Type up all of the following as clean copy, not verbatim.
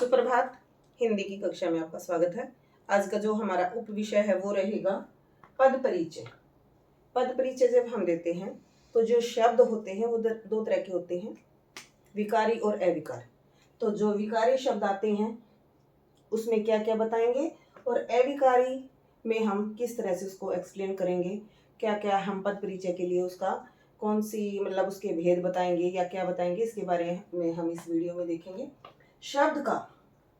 सुप्रभात। हिंदी की कक्षा में आपका स्वागत है। आज का जो हमारा उप विषय है वो रहेगा पद परिचय। पद परिचय जब हम देते हैं तो जो शब्द होते हैं वो दो तरह के होते हैं, विकारी और अविकारी। तो जो विकारी शब्द आते हैं उसमें क्या क्या बताएंगे और अविकारी में हम किस तरह से उसको एक्सप्लेन करेंगे, क्या क्या हम पद परिचय के लिए उसका कौन सी मतलब उसके भेद बताएंगे या क्या बताएंगे, इसके बारे में हम इस वीडियो में देखेंगे। शब्द का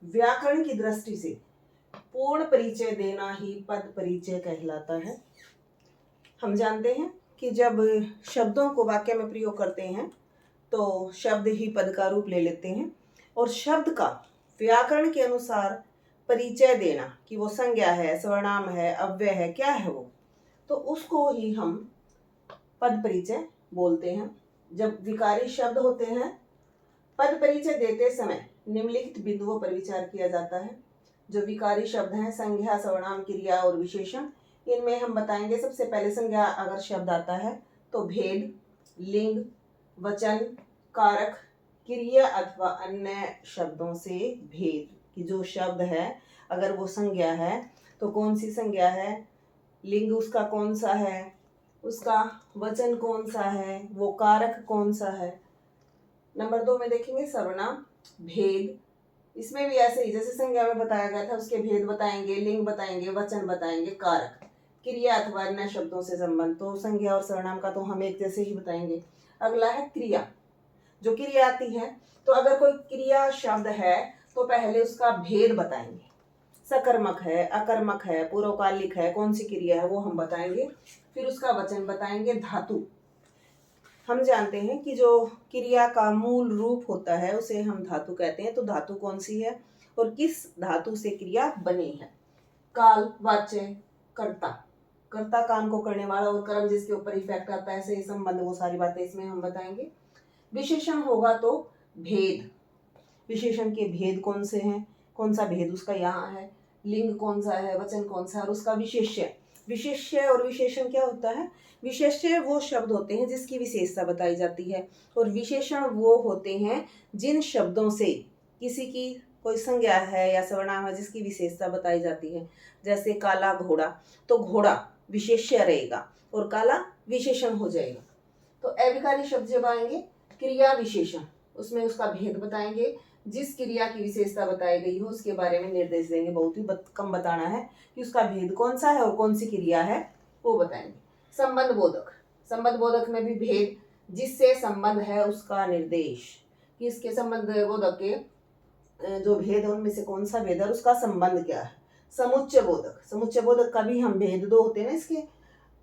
व्याकरण की दृष्टि से पूर्ण परिचय देना ही पद परिचय कहलाता है। हम जानते हैं कि जब शब्दों को वाक्य में प्रयोग करते हैं तो शब्द ही पद का रूप ले लेते हैं और शब्द का व्याकरण के अनुसार परिचय देना कि वो संज्ञा है, सर्वनाम है, अव्यय है, क्या है वो, तो उसको ही हम पद परिचय बोलते हैं। जब विकारी शब्द होते हैं, पद परिचय देते समय निम्नलिखित बिंदुओं पर विचार किया जाता है। जो विकारी शब्द हैं, संज्ञा, सर्वनाम, क्रिया और विशेषण, इनमें हम बताएंगे सबसे पहले संज्ञा अगर शब्द आता है तो भेद, लिंग, वचन, कारक, क्रिया अथवा अन्य शब्दों से भेद कि जो शब्द है अगर वो संज्ञा है तो कौन सी संज्ञा है, लिंग उसका कौन सा है, उसका वचन कौन सा है, वो कारक कौन सा है। नंबर 2 में देखेंगे सर्वनाम, भेद। इसमें भी ऐसे ही जैसे संज्ञा में बताया गया था उसके भेद बताएंगे, लिंग बताएंगे, वचन बताएंगे, कारक, क्रिया अथवा अन्य शब्दों से संबंध। तो संज्ञा और सर्वनाम का तो हम एक जैसे ही बताएंगे। अगला है क्रिया। जो क्रिया आती है तो अगर कोई क्रिया शब्द है तो पहले उसका भेद बताएंगे, सकर्मक है, अकर्मक है, पूर्वकालिक है, कौन सी क्रिया है वो हम बताएंगे। फिर उसका वचन बताएंगे। धातु, हम जानते हैं कि जो क्रिया का मूल रूप होता है उसे हम धातु कहते हैं, तो धातु कौन सी है और किस धातु से क्रिया बनी है। काल, वाच्य, कर्ता, कर्ता काम को करने वाला और कर्म जिसके ऊपर इफेक्ट आता है, ऐसे संबंध, वो सारी बातें इसमें हम बताएंगे। विशेषण होगा तो भेद, विशेषण के भेद कौन से हैं, कौन सा भेद उसका यहाँ है, लिंग कौन सा है, वचन कौन सा है और उसका विशेष्य। विशेष्य और विशेषण क्या होता है? विशेष्य वो शब्द होते हैं जिसकी विशेषता बताई जाती है और विशेषण वो होते हैं जिन शब्दों से किसी की कोई संज्ञा है या सर्वनाम है जिसकी विशेषता बताई जाती है। जैसे काला घोड़ा, तो घोड़ा विशेष्य रहेगा और काला विशेषण हो जाएगा। तो अविकारी शब्द जब आएंगे, क्रिया विशेषण, उसमें उसका भेद बताएंगे, जिस क्रिया की विशेषता बताई गई हो उसके बारे में निर्देश देंगे। बहुत ही कम बताना है कि उसका भेद कौन सा है और कौन सी क्रिया है वो बताएंगे। संबंध बोधक, संबंध बोधक में भी भेद, जिससे संबंध है उसका निर्देश कि इसके संबंध बोधक के जो भेद है उनमें से कौन सा भेद है और उसका संबंध क्या है। समुच्चय बोधक, समुच्चय बोधक का भी हम भेद दो होते हैं ना इसके,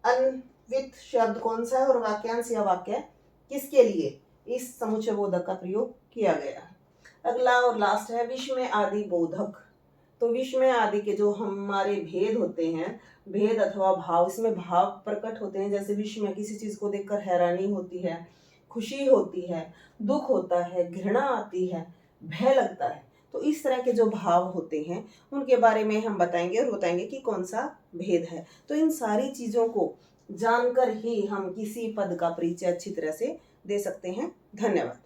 अन्वित शब्द कौन सा है और वाक्यांश या वाक्य किसके लिए इस समुच्चय बोधक का प्रयोग किया गया है। अगला और लास्ट है विस्मय आदि बोधक। तो विस्मय आदि के जो हमारे भेद होते हैं, भेद अथवा भाव, इसमें भाव प्रकट होते हैं। जैसे विस्मय, किसी चीज को देखकर हैरानी होती है, खुशी होती है, दुख होता है, घृणा आती है, भय लगता है। तो इस तरह के जो भाव होते हैं उनके बारे में हम बताएंगे और बताएंगे कि कौन सा भेद है। तो इन सारी चीजों को जानकर ही हम किसी पद का परिचय अच्छी तरह से दे सकते हैं। धन्यवाद।